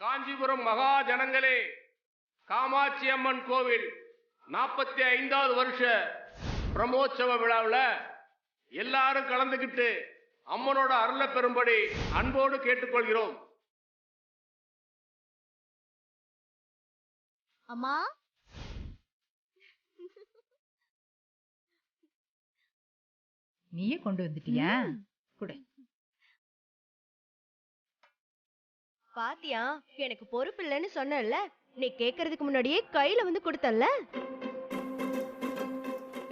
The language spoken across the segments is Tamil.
காஞ்சிபுரம் மகாஜனங்களே, காமாட்சி அம்மன் கோவில் 45வது வருஷ பிரம்மோற்சவ விழாவில் எல்லாரும் கலந்துக்கிட்டு அம்மனோட அருளை பெறும்படி அன்போடு கேட்டுக்கொள்கிறோம். அம்மா, நீயே கொண்டு வந்துட்டியா? குடு. பாத்தியா, எனக்கு பொறுப்பு இல்லைன்னு சொன்னல, நீ கேக்குறதுக்கு முன்னாடியே கையில வந்து கொடுத்தல்ல.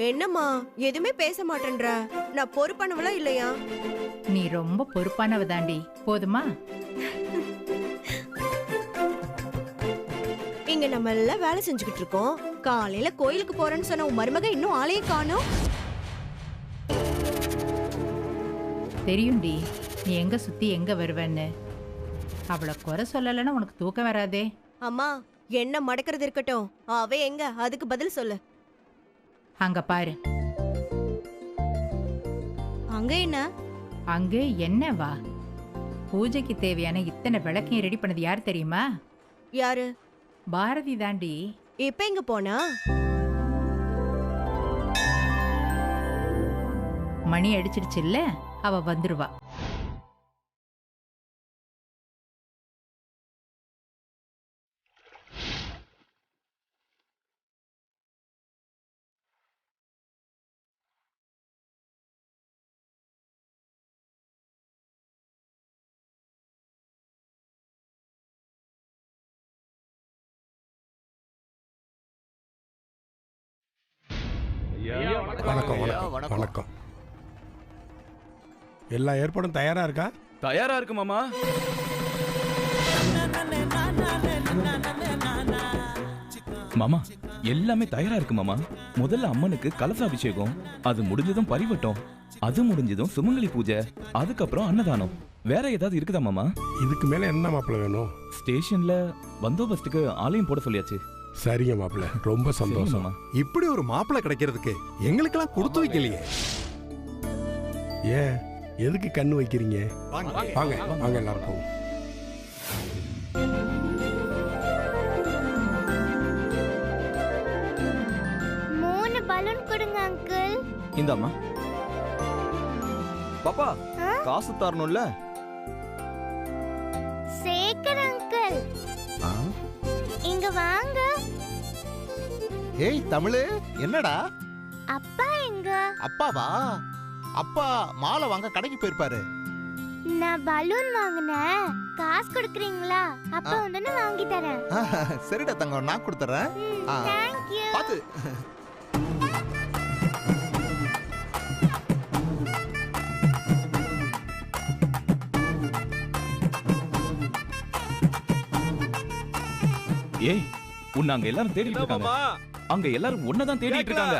என்னம்மா எதுவுமே பேச மாட்டேன்ற? நான் பொறுப்பானவளா இல்லையா? நீ ரொம்ப பொறுப்பானவ தாண்டி. போதுமா? இங்க நம்ம எல்லாம் வேலை செஞ்சுக்கிட்டு இருக்கோம். காலையில கோயிலுக்கு போறேன்னு சொன்ன உன் மருமக இன்னும் ஆளையே காணோம். தெரியும்டி, நீ எங்க சுத்தி எங்க வருவேன்னு. அவளை குறை சொல்லலைன்னா உனக்கு தூக்கம் வராதே. அம்மா, என்ன மடக்கிறது இருக்கட்டும், அவ எங்க, அதுக்கு பதில் சொல்லு. அங்க பாரு. அங்க என்ன? அங்க என்னவா? பூஜைக்கு தேவையான இத்தனை விளக்கையும் ரெடி பண்ணது யார் தெரியுமா? யாரு? பாரதி தாண்டி. இப்ப எங்க போனா? மணி அடிச்சிடுச்சுல்ல, அவ வந்துருவா. வணக்கம் வணக்கம் வணக்கம். எல்லா ஏற்பாடும் தயாரா இருக்கா? தயாரா இருக்கு மாமா. மாமா எல்லாமே தயாரா இருக்கு மாமா. முதல்ல அம்மனுக்கு கலசாபிஷேகம், அது முடிஞ்சதும் பரிவட்டம், அது முடிஞ்சதும் சுமங்கலி பூஜை, அதுக்கப்புறம் அன்னதானம். வேற ஏதாவது இருக்குதா மாமா? இதுக்கு மேல என்ன மாப்பிள்ள வேணும்? ஸ்டேஷன்ல பந்தோபஸ்துக்கு ஆலயம் போட சொல்லியாச்சு. சரிங்க மாப்பிள்ள, ரொம்ப சந்தோஷம். இப்படி ஒரு மாப்பிள்ளை கிடைக்கிறதுக்கு எங்களுக்கெல்லாம் கொடுத்து வைக்கலையே. ஏன் எதுக்கு கண்ணு வைக்கிறீங்க? வாங்க வாங்க எல்லாரும் போவோம். மூணு பலூன் கொடுங்க அங்கிள். இந்தாம்மா. பாப்பா, காசு தரணும்ல? சேகர் அங்கிள், இங்க வாங்க. ஏய் தமிழு, என்னடா? அப்பா எங்க? அப்பாவா? அப்பா மாலை வாங்க கடைக்கு போயிருப்பாரு. நான் பலூன் வாங்கினேன், காசு கொடுக்குறீங்களா? அப்பா வந்து வாங்கி தரேன். சரிடா தங்கம், நான் கொடுத்துறேன். Thank you. பாத்து. ஏய், உன்னை அங்க எல்லாரும் தேடிட்டு இருக்காங்க. அங்க எல்லாரும் உன்னதான் தேடிட்டு இருக்காங்க.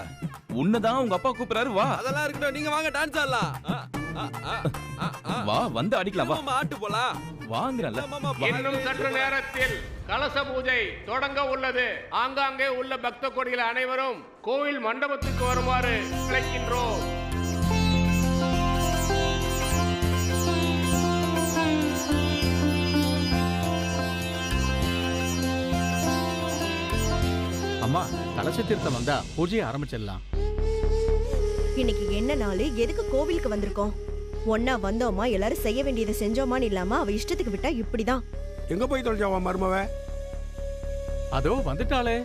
உன்னதான் உங்க அப்பா கூப்பிடுறாரு, வா. அதெல்லாம் இருக்கட்டும், நீங்க வாங்க டான்ஸ் ஆடலாம். வா, வந்து அடிக்கலாம், வா. ஆட்டு போலாம். வாங்குறல. இன்னும் சற்று நேரத்தில் கலச பூஜை தொடங்க உள்ளது. ஆங்காங்கே உள்ள பக்த கோடிகள் அனைவரும் கோவில் மண்டபத்துக்கு வருமாறு அழைக்கின்றோம். அம்மா, கலச தீர்த்தம் வந்தா பூஜையை ஆரம்பிச்சிடலாம். இன்னைக்கு என்ன நாள், எதுக்கு கோவிலுக்கு வந்திருக்கோம்? ஒன்னா வந்தோமா, எல்லாரும் செய்ய வேண்டியதை செஞ்சோமான்னு இல்லாம அவ இஷ்டத்துக்கு விட்டா இப்படிதான். எங்க போய் தொலைஞ்சாவா மருமவ? அதோ வந்துட்டாளே.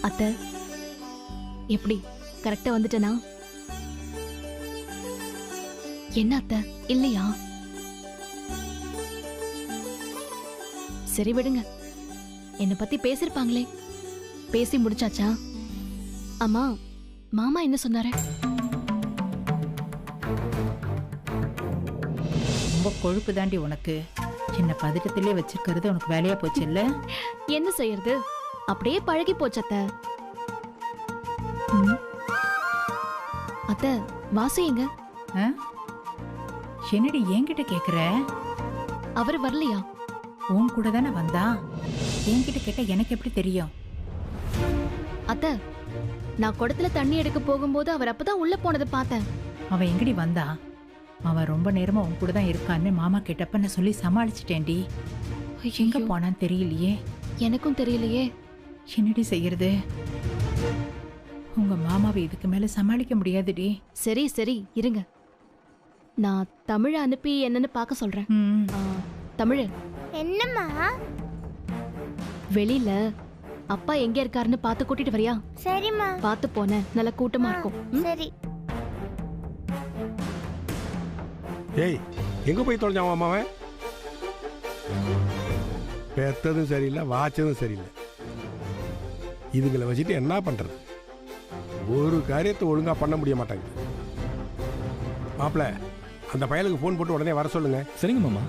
அத்தை, எப்படி கரெக்டா வந்துட்டனா? என்ன அத்தை, இல்லையா? சரி விடுங்க, என்னை பத்தி பேசிருப்பாங்களே, பேசி முடிச்சாச்சா? அம்மா, மாமா என்ன சொன்னாரு? ரொம்ப கொழுப்பு தாண்டி உனக்கு. சின்ன பதட்டத்திலே வச்சிருக்கிறது உனக்கு வேலையா போச்சு இல்ல? என்ன செய்யறது, அப்படியே பழகி போச்சத்த. அத்த, வாசு எங்க? என்னடி என்கிட்ட கேக்குற? அவர் வரலையா? உன் கூட தானே வந்தா. என்கிட்ட கேட்ட எனக்கு எப்படி தெரியும்? அத்த, நான் குடத்துல தண்ணி எடுக்க போகும்போது அவர் அப்பதான் உள்ள போனதை பார்த்தேன். அவன் எங்கடி வந்தா? அவன் ரொம்ப நேரமா உன் கூட தான் இருக்கான்னு மாமா கேட்டப்ப நான் சொல்லி சமாளிச்சிட்டேன்டி. எங்க போனான்னு தெரியலையே. எனக்கும் தெரியலையே. என்னடி செய்யறது? உங்க மாமாவை இதுக்கு மேல சமாளிக்க முடியாதுடி. சரி சரி இருங்க, நான் தமிழ அனுப்பி என்னன்னு பார்க்க சொல்றேன். தமிழ், என்னம்மா? வெளியில அப்பா எங்க இருக்காருன்னு பார்த்து கூட்டிட்டு வரியா? சரிம்மா. பார்த்து போன, நல்ல கூட்டமா இருக்கும். சரி. ஏய், எங்க போய் தொலைஞ்சான் மாமாவன்? பெத்ததும் சரியில்லை, வாச்சதும் சரியில்லை. இதுங்களை வச்சுட்டு என்ன பண்றது? ஒரு காரியத்தை ஒழுங்கா பண்ண முடிய மாட்டாங்க. மாப்பிள்ள, அந்த பயலுக்கு போன் போட்டு உடனே வர சொல்லுங்க. சரிங்க மாமா.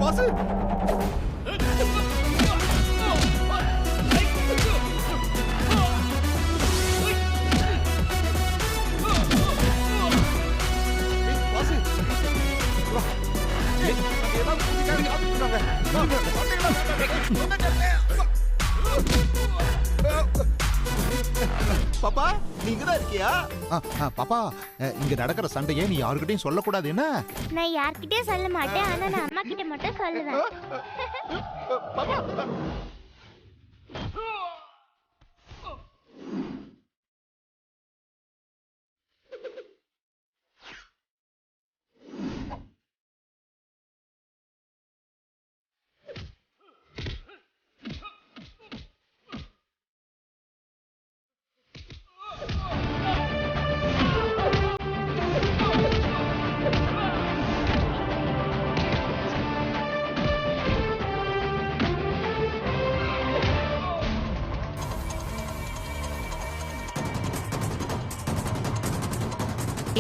வாசு, பாப்பா நீங்க தான் இருக்கியா? பாப்பா, இங்க நடக்கிற சண்டையே நீ யாருக்கிட்டையும் சொல்லக்கூடாது என்ன? நான் யார்கிட்டயும் சொல்ல மாட்டேன், ஆனா நான் அம்மா கிட்ட மட்டும் சொல்லுவேன்.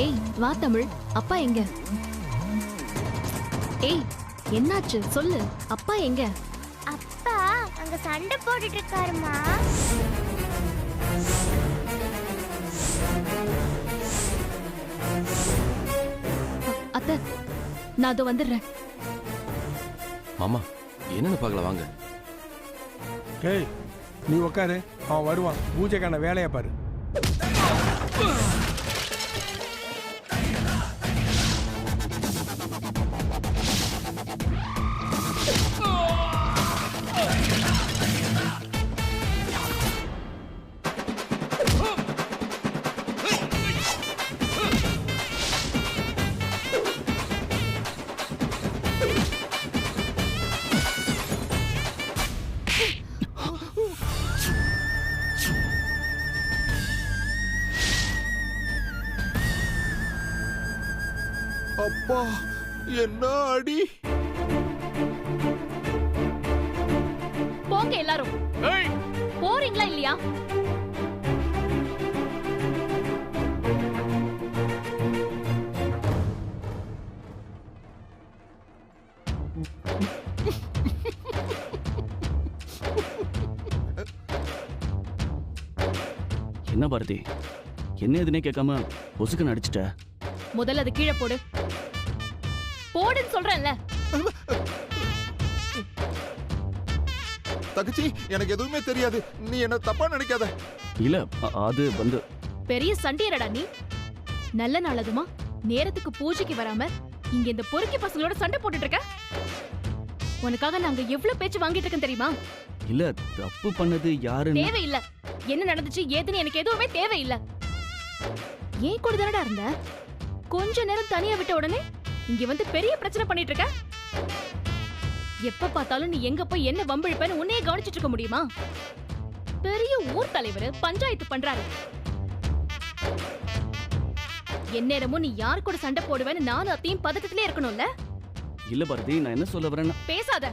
ஏய் வா தமிழ், அப்பா எங்க? ஏய் என்னாச்சு சொல்லு, அப்பா எங்க? அப்பா அங்க சண்டை போட்டுட்டு இருக்காருமா. அத்தை, நான் அதோ வந்துடுறேன். மாமா என்னன்னு பார்க்கலாம் வாங்க. ஏய், நீ உட்காரு, அவன் வருவான். பூஜைக்கான வேலையை பாரு. அப்பா, என்ன அடி! போங்க எல்லாரும். போறீங்களா இல்லையா? என்ன பாரதி, என்ன எதுனே கேட்காம பொசுக்கு நடிச்சிட்ட? முதல்ல அது கீழே போடு. போடுன்னு சொல்றேன்ல. தங்கச்சி எனக்கு எதுவுமே தெரியாது, நீ என்ன தப்பா நினைக்காத. இல்ல அது வந்து பெரிய சண்டையடா நீ. நல்ல நாள் அதுமா நேரத்துக்கு பூஜைக்கு வராம இங்க இந்த பொறுக்கி பசங்களோட சண்டை போட்டுட்டு இருக்க. உனக்காக நாங்க எவ்வளவு பேச்சு வாங்கிட்டு இருக்கோம் தெரியுமா? இல்ல தப்பு பண்ணது யாரு? தேவையில்ல. என்ன நடந்துச்சு ஏதுன்னு எனக்கு எதுவுமே தேவையில்ல. ஏன் கூட தானடா இருந்த? கொஞ்ச நேரம் தனியா விட்ட உடனே இங்க வந்து பெரிய பிரச்சனை பண்ணிட்டு இருக்க. எப்ப பார்த்தாலும் நீ எங்க போய் என்ன வம்பிழுப்பேன்னு உன்னையே கவனிச்சிட்டு இருக்க முடியுமா? பெரிய ஊர் தலைவர் பஞ்சாயத்து பண்றாரு. எந்நேரமும் நீ யார் கூட சண்டை போடுவேன்னு நானும் அத்தையும் பதட்டத்திலே இருக்கணும்ல. இல்ல பாரதி, நான் என்ன சொல்ல வரேன்னா பேசாத.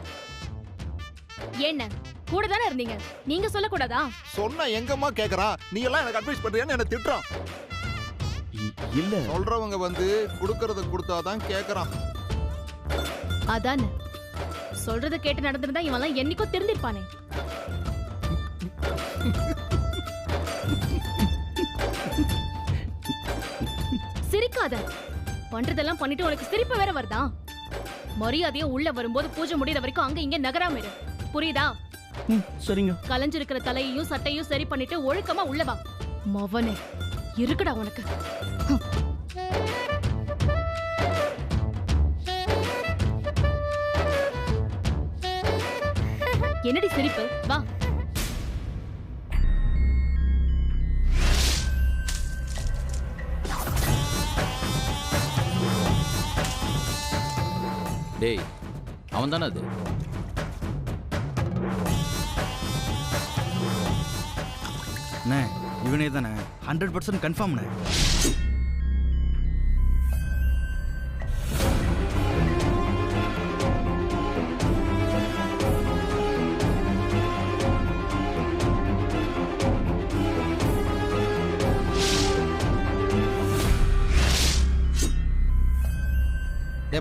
என்ன கூட தானே இருந்தீங்க, நீங்க சொல்லக்கூடாதா? சொன்னா எங்கம்மா கேக்குறான், நீ எல்லாம் எனக்கு அட்வைஸ் பண்றியான்னு என்ன திட்டுறான். இல்ல சொல்றவங்க வந்து குடுக்கறத கொடுத்தாதான் கேக்குறான். அதானே சொல்றத கேட்டு நடந்திருந்தா இவெல்லாம் என்னைக்கோ திருந்திருப்பானே. சிரிக்காத. பண்றதெல்லாம் பண்ணிட்டு உனக்கு சிரிப்பு வேற வருதா? மரியாதையா உள்ள வரும்போது பூஜை முடியற வரைக்கும் அங்க இங்க நகராம இரு. புரியுதா? சரிங்க. கலைஞ்சிருக்கிற தலையையும் சட்டையும் சரி பண்ணிட்டு ஒழுக்கமா உள்ள வா. மவனே இருக்குடா உனக்கு. என்னடி சிரிப்பு? வா. டேய், அவன் தானே அது? அண்ணே இவனே தானே? 100% கன்ஃபார்ம்ண்ணே.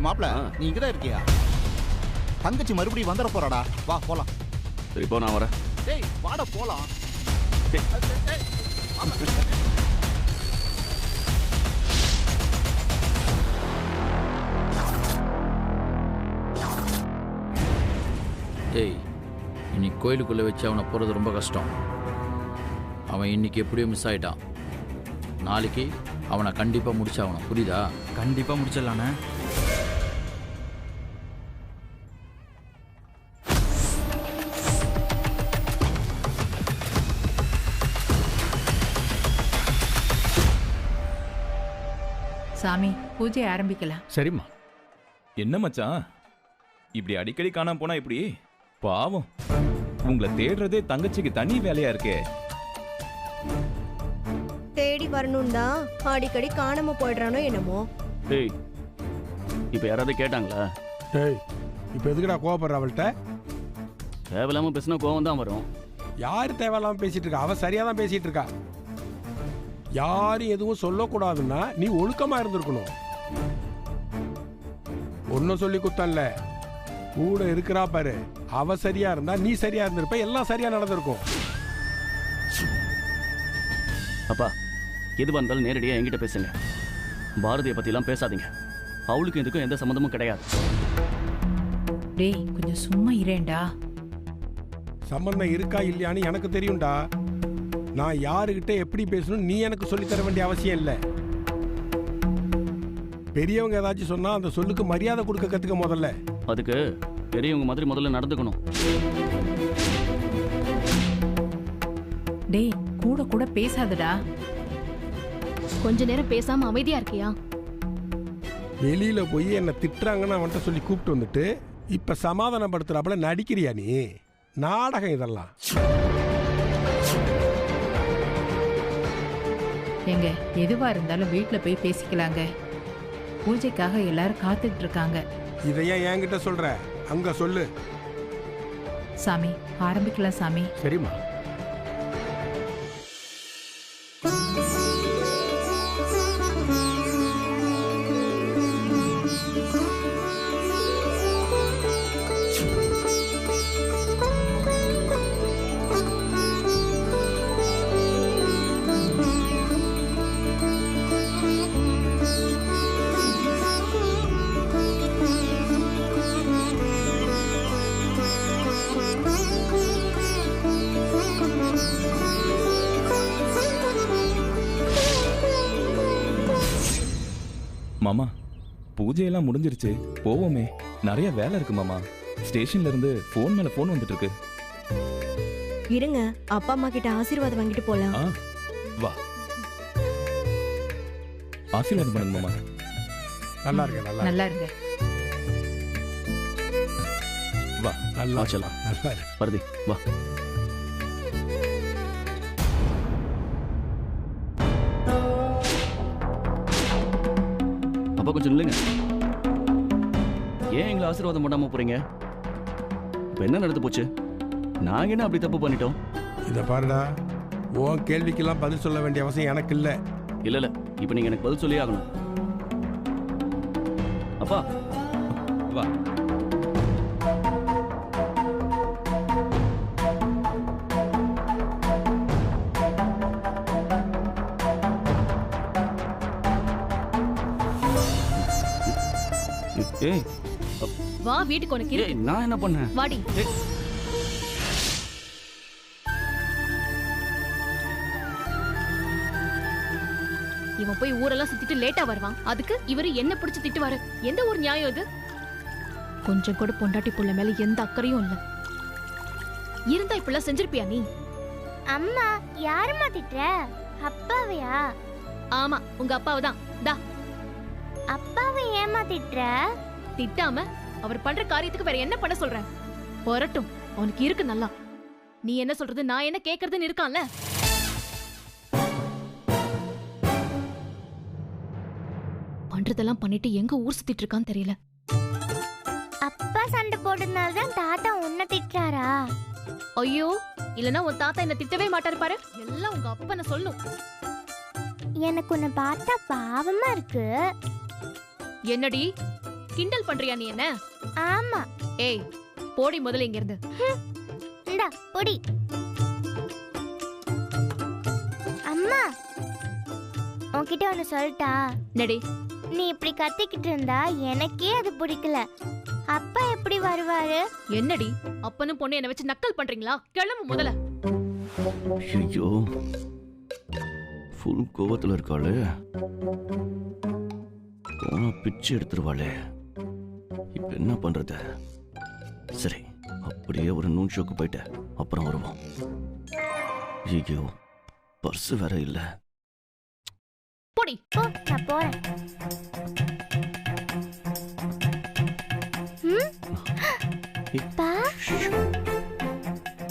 மாப்ள, நீ இங்கதான் இருக்கியா? தங்கச்சி மறுபடியும் வந்துட போறாடா. வா போலாம். சரி போ, நான் வரேன். டேய் வாடா போலாம். டேய், இன்னைக்கு கோயிலுக்குள்ள வச்சு அவனை போறது ரொம்ப கஷ்டம். அவன் இன்னைக்கு எப்படியோ மிஸ் ஆயிட்டான். நாளைக்கு அவனை கண்டிப்பா முடிச்சாகணும். புரியுதா? கண்டிப்பா முடிச்சிடலாண்ணே. சாமி, பூஜை ஆரம்பிக்கலாம். சரிம்மா. என்ன மச்சான், இப்படி அடிக்கடி காணாம போனா இப்படி? பாவம், உங்களை தேடுறதே தங்கச்சிக்கு தனி வேலையா இருக்கே. தேடி வரணும் தான் அடிக்கடி காணாம போயிடுறானோ என்னமோ. டேய், இப்ப யாராவது கேட்டாங்களா? டேய், இப்போ எதுக்குடா கோவப்படுற அவள்கிட்ட? தேவையில்லாம பேசினா கோவம் தான் வரும். யாரு தேவையில்லாம பேசிட்டு இருக்கா? அவ சரியா தான் பேசிட்டு இருக்கா. யாரும் எதுவும் சொல்லக்கூடாதுன்னா நீ ஒழுக்கமா இருந்திருக்கணும். ஒன்னும் சொல்லி குத்தல்ல, கூட இருக்கிறா பாரு, அவ சரியா இருந்தா நீ சரியா இருந்திருப்ப, எல்லாம் சரியா நடந்திருக்கும். அப்பா, எதுவா இருந்தாலும் நேரடியா என்கிட்ட பேசுங்க. பாரதியை பத்தி எல்லாம் பேசாதீங்க. அவளுக்கு இதுக்கும் எந்த சம்மந்தமும் கிடையாது. டேய், கொஞ்சம் சும்மா இரேண்டா. சம்பந்தம் இருக்கா இல்லையான்னு எனக்கு தெரியும்டா. நான் யாருகிட்ட எப்படி பேசணும் நீ எனக்கு சொல்லி தர வேண்டிய அவசியம் இல்லை. பெரியவங்க ஏதாச்சும் சொன்னா அந்த சொல்லுக்கு மரியாதை கொடுக்க கத்துக்க முதல்ல. அதுக்கு பெரியவங்க மாதிரி முதல்ல நடந்துக்கணும். டேய், கூட கூட பேசாதடா. கொஞ்ச நேரம் பேசாம அமைதியா இருக்கியா? வெளியில போய் என்ன திட்டுறாங்கன்னு அவன்கிட்ட சொல்லி கூப்பிட்டு வந்துட்டு இப்ப சமாதானப்படுத்துறாப்புல நடிக்கிறியா நீ? நாடகம் இதெல்லாம். எங்க எதுவா இருந்தாலும் வீட்டுல போய் பேசிக்கலாங்க. பூஜைக்காக எல்லாரும் காத்துட்டு இருக்காங்க. இதையா என்கிட்ட சொல்ற? அங்க சொல்லு. சாமி, ஆரம்பிக்கலாம் சாமி. சரிம்மா. மாமா பூஜையெல்லாம் முடிஞ்சிருச்சு, போவோமே. நிறைய வேலை இருக்கு மாமா. ஸ்டேஷன்ல இருந்து போன் மேல போன் வந்துட்டு இருக்கு. இருங்க, அப்பா அம்மா கிட்ட ஆசீர்வாதம் வாங்கிட்டு போலாம். வா, ஆசீர்வாதம் பண்ணுங்க மாமா. நல்லா இருங்க, நல்லா இருங்க. வா, நல்லா செல்லம். நல்லா இரு. பரதி வா. அப்பா கொஞ்சம் இல்லைங்க. ஏன் எங்களை ஆசீர்வாதம் பண்ணாம போறீங்க? இப்ப என்ன நடந்து போச்சு? நாங்க என்ன அப்படி தப்பு பண்ணிட்டோம்? இத பாருடா, உன் கேள்விக்கெல்லாம் பதில் சொல்ல வேண்டிய அவசியம் எனக்கு இல்ல. இல்ல இப்ப நீங்க எனக்கு பதில் சொல்லி ஆகணும். அப்பா வா. ஏய் வா, வீட்டுக்கு உனக்கு ஏய், நான் என்ன பண்ணேன்? வாடி. இவன் போய் ஊரெல்லாம் சுத்திட்டு லேட்டா வருவான், அதுக்கு இவரு என்ன பிடிச்சு திட்டுவாரு. எந்த ஒரு நியாயம் இது? கொஞ்சம் கூட பொண்டாட்டி புள்ள மேல எந்த அக்கறையும் இல்ல. இருந்தா இப்பெல்லாம் செஞ்சிருப்பியா நீ? அம்மா யாரும்மா திட்டுற? அப்பாவையா? ஆமா, உங்க அப்பாவை தான். தா, அப்பாவை ஏமா திட்டுற? திட்டாம அவர் பண்ற காரியத்துக்கு வேற என்ன பண்ண சொல்ற? வரட்டும், அவனுக்கு இருக்கு நல்லா. நீ என்ன சொல்றது, நான் என்ன கேக்குறதுன்னு இருக்கான்ல. பண்றதெல்லாம் பண்ணிட்டு எங்க ஊர் சுத்திட்டு இருக்கான்னு தெரியல. அப்பா சண்டை போடுறதுனால தான் தாத்தா உன்னை திட்டுறாரா? ஐயோ, இல்லனா உன் தாத்தா என்ன திட்டவே மாட்டாரு பாரு. எல்லாம் உங்க அப்பனை சொல்லும். எனக்கு உன்னை பார்த்தா பாவமா இருக்கு. என்னடி கிண்டல் பண்றியா நீ என்ன? ஆமா. ஏய், போடி முதல்ல இங்க இருந்து. இந்தா போடி. அம்மா, உன்கிட்ட ஒன்னு சொல்லட்டா? நடி. நீ இப்படி கத்திக்கிட்டு இருந்தா எனக்கே அது பிடிக்கல. அப்பா எப்படி வருவாரு? என்னடி அப்பனும் பொண்ணு என்ன வச்சு நக்கல் பண்றீங்களா? கிளம்பு முதல்ல. ஐயோ, ஃபுல் கோவத்துல இருக்காளே. போன பிச்சு எடுத்துருவாளே. இப்ப என்ன பண்றது? சரி, அப்படியே ஒரு நூன் ஷோக்கு போயிட்டு அப்புறம் வருவோம். ஐயோ, பர்ஸ் வேற இல்ல. போடி. நான் போறேன். பா,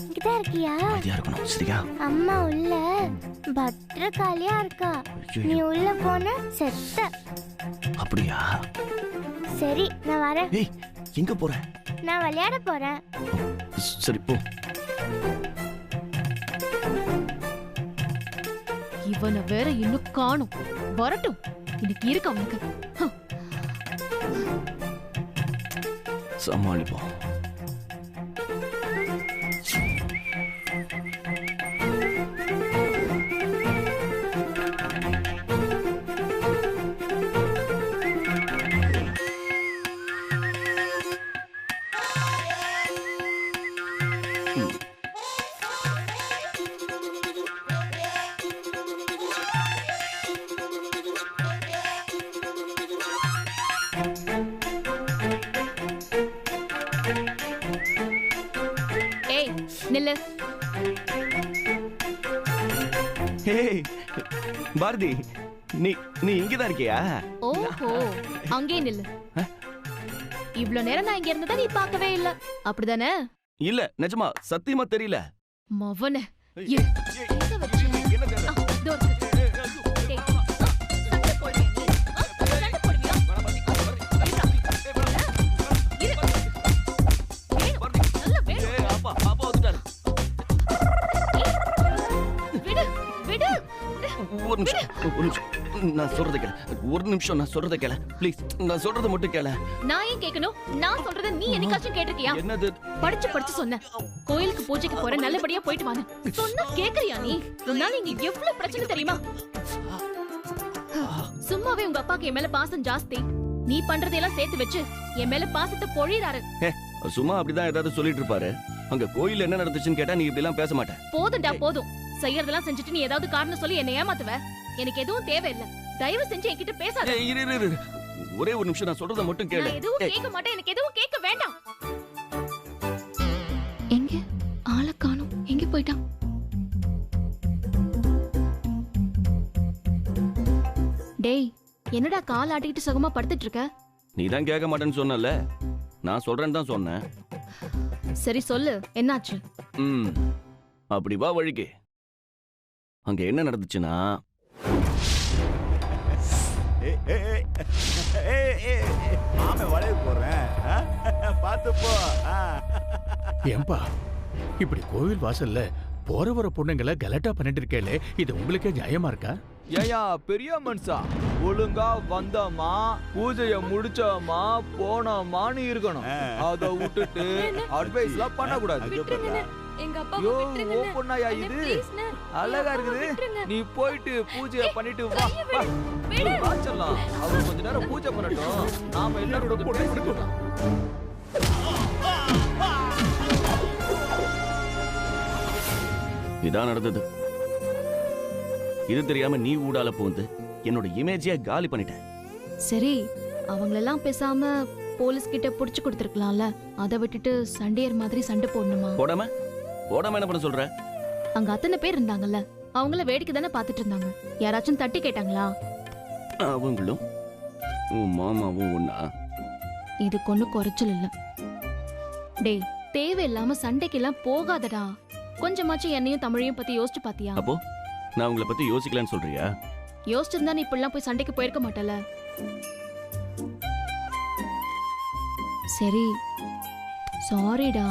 இங்கதான் இருக்கியா? இருக்கணும், சரியா? அம்மா உள்ள பத்திரகாளியா இருக்கா. நீ உள்ள போன செத்த. அப்படியா? சரி, நான் வரேன். ஏய், எங்க போற? நான் விளையாட போறேன். சரி போ. இவனை வேற இன்னும் காணும். வரட்டும், இன்னைக்கு இருக்கு அவனுக்கு. சமாளிப்போம். ஏய், நில்லு. ஏய் பாரதி, நீ நீ இங்கதான் இருக்கியா? ஓஹோ, அங்கே நில்லு. இவ்ளோ நேரம் நான் இங்க இருந்ததை நீ பார்க்கவே இல்ல, அப்படிதானே? இல்ல, நிஜமா சத்தியமா தெரியல. மவனே, இரு. எங்க வச்ச? இதோ இருக்கு. டேய், சண்டை போடுவியா நீ? சண்டை போடுவியா? நல்ல வேணும். அப்பா வந்துட்டாரு. விடு, விடு. ஒரு நிமிஷம். நான் சொல்றத கேளு. ஒரு நிமிஷம், நான் சொல்றத கேளு ப்ளீஸ். நான் சொல்றத மட்டும் கேளு. நான் ஏன் கேட்கணும்? நான் சொல்றத நீ என்னைக்காச்சும் கேட்டிருக்கியா? என்னது? படிச்சு சொன்னேன். கோயிலுக்கு பூஜைக்கு போற, நல்லபடியா போயிட்டு வான்னு சொன்னா கேக்குறியா நீ? உன்னால இங்க எவ்வளவு பிரச்சனை தெரியுமா? சும்மாவே உங்க அப்பாக்கு என் மேல பாசம் ஜாஸ்தி. நீ பண்றதெல்லாம் சேர்த்து வச்சு என் மேல பாசத்தை பொழிறாரு. சும்மா அப்படிதான் ஏதாவது சொல்லிட்டு இருப்பாரு. அங்க கோயில் என்ன நடந்துச்சுன்னு கேட்டா நீ இப்படி எல்லாம் பேச மாட்டேன். போதும்டா, போதும். செய்யறதெல்லாம் செஞ்சுட்டு நீ ஏதாவது காரணம் சொல்லி என்ன ஏமாத்துவ. எனக்கு எதுவும் தேவையில்லை. தயவு செஞ்சு என்கிட்ட பேசாத. ஒரே ஒரு நிமிஷம் நான் சொல்றத மட்டும் கேளு. நான் எதுவும் கேட்க மாட்டேன். எனக்கு எதுவும் கேட்க வேண்டாம். எங்க ஆளை காணோம்? எங்க போயிட்டான்? டேய், என்னடா கால் ஆட்டிக்கிட்டு சுகமா படுத்துட்டு இருக்க? நீ தான் கேட்க மாட்டேன்னு சொன்னல, நான் சொல்றேன்னு தான் சொன்னேன். சரி சொல்லு, என்னாச்சு? அப்படி வா வழிக்கு. அங்க என்ன நடந்துச்சுன்னா, மாமே வளைய போறேன், பார்த்து போ. ஏம்பா இப்படி கோவில் வாசல்ல போற வர பொண்ணுங்களை கலாட்டா பண்ணிட்டு இருக்கேளே, இது உங்களுக்கே நியாயமா இருக்கா? ஏயா பெரிய மனுஷா, ஒழுங்கா வந்தோமா பூஜைய முடிச்சோமா போனோமான்னு இருக்கணும். அத விட்டுட்டு அட்வைஸ்லாம் பண்ணக்கூடாது. எங்க அப்பா பொண்ணாயா இது அழகா இருக்குது. நீ போயிட்டு பூஜைய பண்ணிட்டு வா. வாச்சலாம் அவர் கொஞ்ச நேரம் பூஜை பண்ணட்டும், நாம எல்லாரோட பேசிக்கலாம். இதான் நடந்தது. இது தெரியாம நீ ஊடால போந்து என்னோட இமேஜியா காலி பண்ணிட்ட. சரி, அவங்களெல்லாம் பேசாம போலீஸ் கிட்ட புடிச்சு கொடுத்துருக்கலாம்ல. அதை விட்டுட்டு சண்டையர் மாதிரி சண்டை போடணுமா? போடாம என்ன பண்ண சொல்ற? அங்க அத்தனை பேர் இருந்தாங்கல்ல, அவங்கள வேடிக்கை தானே பாத்துட்டு இருந்தாங்க. யாராச்சும் தட்டி கேட்டாங்களா? அவங்களும் உன் மாமாவும் ஒண்ணா? இது கொண்டு குறைச்சல் இல்ல. டேய், தேவையில்லாம சண்டைக்கெல்லாம் போகாதடா. கொஞ்சமாச்சும் என்னையும் தமிழையும் பத்தி யோசிச்சு பாத்தியா? அப்போ நான் உங்களை பத்தி யோசிக்கலான்னு சொல்றியா? யோசிச்சிருந்தா நீ இப்படிலாம் போய் சண்டைக்கு போயிருக்க மாட்டல. சரி, சாரிடா.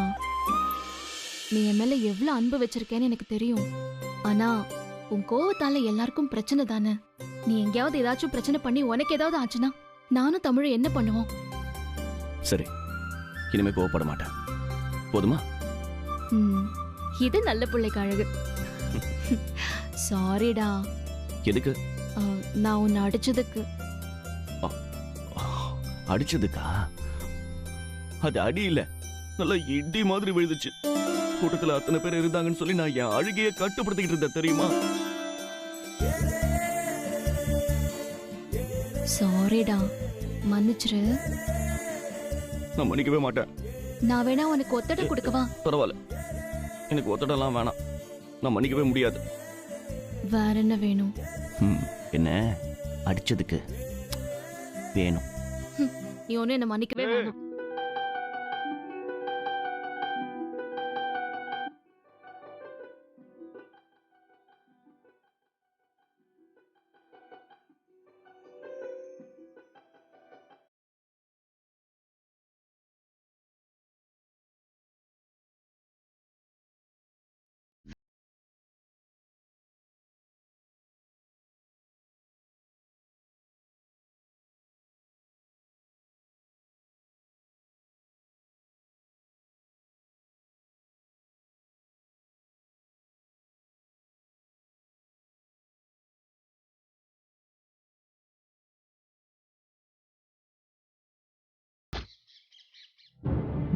நீ என் மேல எவ்வளவு அன்பு வச்சிருக்கேன்னு எனக்கு தெரியும். ஆனா உன் கோவத்தால எல்லாருக்கும் பிரச்சனை தானே. நீ எங்கேயாவது ஏதாச்சும் பிரச்சனை பண்ணி உனக்கு ஏதாவது ஆச்சுன்னா நானும் தமிழும் என்ன பண்ணுவோம்? சரி, இனிமே கோவப்பட மாட்டேன், போதுமா? இது நல்ல பிள்ளைக்கு அழகு. சாரிடா. எதுக்கு? நான் உன்னை அடிச்சதுக்கு. அடிச்சதுக்கா? அது அடி இல்ல, நல்லா இடி மாதிரி விழுந்துச்சு. கூட்டத்துல அத்தனை பேர் இருந்தாங்கன்னு சொல்லி நான் என் அழுகையை கட்டுப்படுத்திக்கிட்டு இருந்தேன், தெரியுமா? சாரிடா, மன்னிச்சிரு. நான் மன்னிக்கவே மாட்டேன். நான் வேணா உனக்கு ஒத்தடை கொடுக்கவா? பரவாயில்ல, எனக்கு ஒத்தடெல்லாம் வேணாம். நான் மன்னிக்கவே முடியாது. வேற என்ன வேணும்? என்ன அடிச்சதுக்கு வேணும். நீ ஒண்ணு என்ன மன்னிக்கவே வேணும்.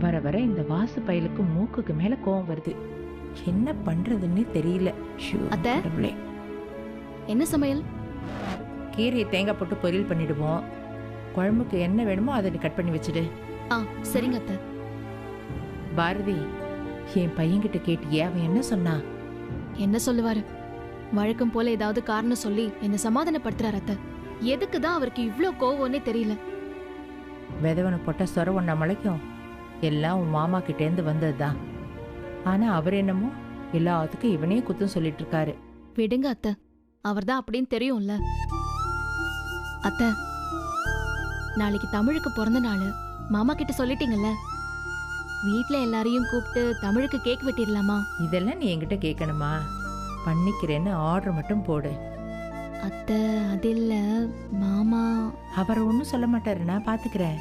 வர வர இந்த வாசு பயலுக்கு மூக்குக்கு மேல கோவம் வருது. என்ன பண்றதுன்னு தெரியல. அத்தை, என்ன சமையல்? கீரையை தேங்காய் போட்டு பொரியல் பண்ணிடுவோம். குழம்புக்கு என்ன வேணுமோ அதை நீ கட் பண்ணி வச்சுடு. சரிங்க அத்தை. பாரதி, என் பையன்கிட்ட கேட்டியே, அவன் என்ன சொன்னா? என்ன சொல்லுவாரு? வழக்கம் போல ஏதாவது காரணம் சொல்லி என்ன சமாதானப்படுத்துறாரு அத்தை. எதுக்கு தான் அவருக்கு இவ்ளோ கோவம்னே தெரியல. விதவனை போட்ட சொர ஒண்ணா முளைக்கும். எல்லாம் உன் மாமா கிட்டேருந்து வந்ததுதான். ஆனா அவர் என்னமோ எல்லாத்துக்கும் இவனே குத்தம் சொல்லிட்டு இருக்காரு. விடுங்க அத்தை, அவர் தான் அப்படின்னு தெரியும்ல. அத்தை, நாளைக்கு தமிழுக்கு பிறந்த நாள். மாமா கிட்ட சொல்லிட்டீங்கல்ல? வீட்ல எல்லாரையும் கூப்பிட்டு தமிழுக்கு கேக் வெட்டிடலாமா? இதெல்லாம் நீ என்கிட்ட கேட்கணுமா? பண்ணிக்கிறேன்னு ஆர்டர் மட்டும் போடு. அத்தை, அது இல்ல மாமா. அவர் ஒன்றும் சொல்ல மாட்டாரு, நான் பாத்துக்கிறேன்.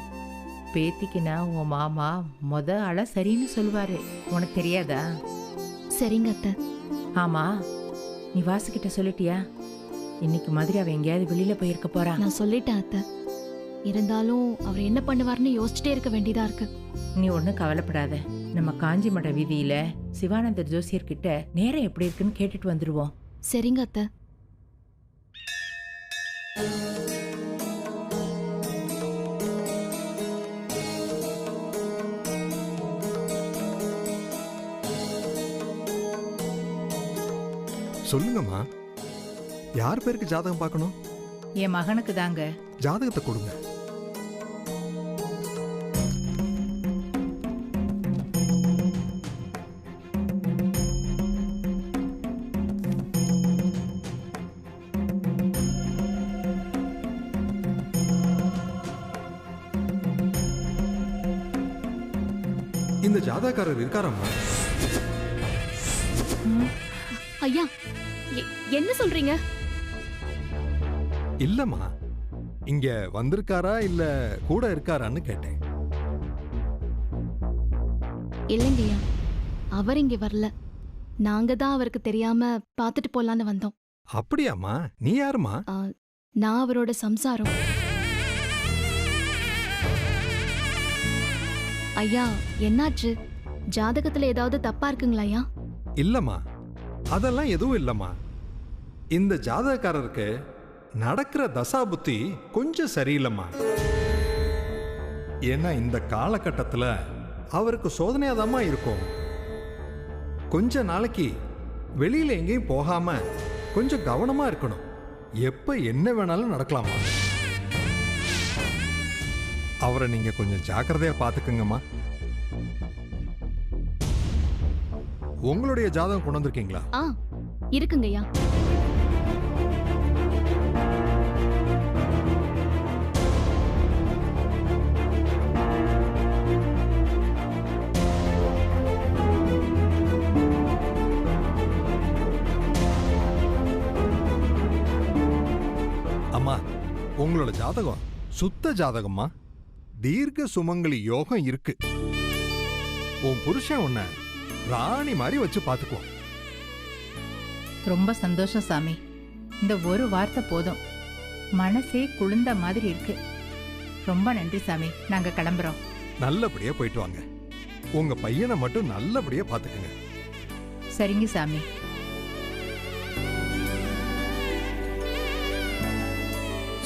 பேத்திக்குனா உன் மாமா ஆளா சரின்னு சொல்லுவாரு. உனக்கு தெரியாதா? சரிங்க அத்தை. ஆமா, நீ வாசுகிட்ட சொல்லிட்டியா? இன்னைக்கு மாதிரி அவ எங்கேயாவது வெளியில போயிருக்க போறா? நான் சொல்லிட்டேன் அத்தை. இருந்தாலும் அவர் என்ன பண்ணுவார்னு யோசிச்சுட்டே இருக்க வேண்டியதா இருக்கு. நீ ஒன்றும் கவலைப்படாத. நம்ம காஞ்சி மட வீதியில சிவானந்தர் ஜோசியர் கிட்ட நேரம் எப்படி இருக்குன்னு கேட்டுட்டு வந்துருவோம். சரிங்க அத்தை. சொல்லுங்கம்மா, யார் பேருக்கு ஜாதகம் பார்க்கணும்? என் மகனுக்கு தாங்க. ஜாதகத்தை கொடுங்க. இந்த ஜாதகக்காரர் இருக்காரம்மா? ஐயா என்ன சொல்றீங்க? இல்லம்மா, இங்க வந்திருக்காரா இல்ல கூட இருக்காரான்னு கேட்டேன். இல்லைங்கய்யா, அவர் இங்க வரல. நாங்க தான் அவருக்கு தெரியாம பார்த்துட்டு போலான்னு வந்தோம். அப்படியாம்மா? நீ யாருமா? நான் அவரோட சம்சாரம். ஐயா என்னாச்சு? ஜாதகத்துல ஏதாவது தப்பா இருக்குங்களா ஐயா? இல்லம்மா, அதெல்லாம் எதுவும் இல்லம்மா. இந்த ஜாதகக்காரருக்கு நடக்கிற தசாபுத்தி கொஞ்சம் சரியில்லைம்மா. ஏன்னா இந்த காலகட்டத்தில் அவருக்கு சோதனையாதாம்மா இருக்கும். கொஞ்ச நாளைக்கு வெளியில எங்கேயும் போகாம கொஞ்சம் கவனமா இருக்கணும். எப்ப என்ன வேணாலும் நடக்கலாமா. அவரை நீங்க கொஞ்சம் ஜாக்கிரதையா பாத்துக்குங்கம்மா. உங்களுடைய ஜாதகம் கொண்டு வந்திருக்கீங்களா? இருக்குங்கய்யா. அம்மா, உங்களோட ஜாதகம் சுத்த ஜாதகம்மா. தீர்க்க சுமங்கலி யோகம் இருக்கு. உன் புருஷன் உன்னை ராணி மாதிரி வச்சு பாத்துக்குவோம். ரொம்ப சந்தோஷம் சாமி. இந்த ஒரு வார்த்தை போதும், மனசே குளிர்ந்த மாதிரி இருக்கு. ரொம்ப நன்றி சாமி. நாங்க கிளம்புறோம். நல்லபடியா போயிட்டு வாங்க. உங்க பையனை மட்டும் நல்லபடியா பாத்துக்குங்க. சரிங்க சாமி.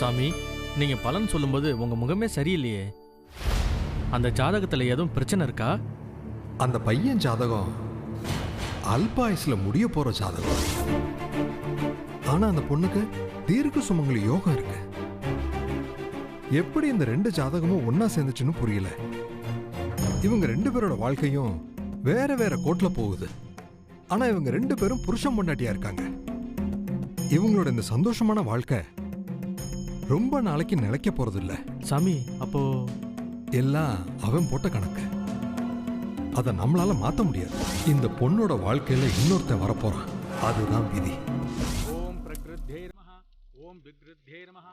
சாமி, நீங்க பலன் சொல்லும்போது உங்க முகமே சரியில்லையே. அந்த ஜாதகத்துல எதுவும் பிரச்சனை இருக்கா? அந்த பையன் ஜாதகம் அல்பாயுஸ்ல முடிய போற ஜாதகம். ஆனா அந்த பொண்ணுக்கு தீர்க்க சுமங்கலி யோகம் இருக்கு. எப்படி இந்த ரெண்டு ஜாதகமும் ஒன்னா சேர்ந்துச்சுன்னு புரியல. இவங்க ரெண்டு பேரோட வாழ்க்கையும் வேற வேற கோட்ல போகுது. ஆனா இவங்க ரெண்டு பேரும் புருஷன் பொண்டாட்டியா இருக்காங்க. இவங்களோட இந்த சந்தோஷமான வாழ்க்கை ரொம்ப நாளைக்கு நிலைக்க போறது இல்ல. சாமி, அப்போ எல்லாம் அவன் போட்ட கணக்கு. அதை நம்மளால மாத்த முடியாது. இந்த பொண்ணோட வாழ்க்கையில இன்னொருத்தன் வரப்போறான். அதுதான் விதி. ஓம் பிரகிருத்தே நமஹ. ஓம் விக்ருத்தே நமஹ.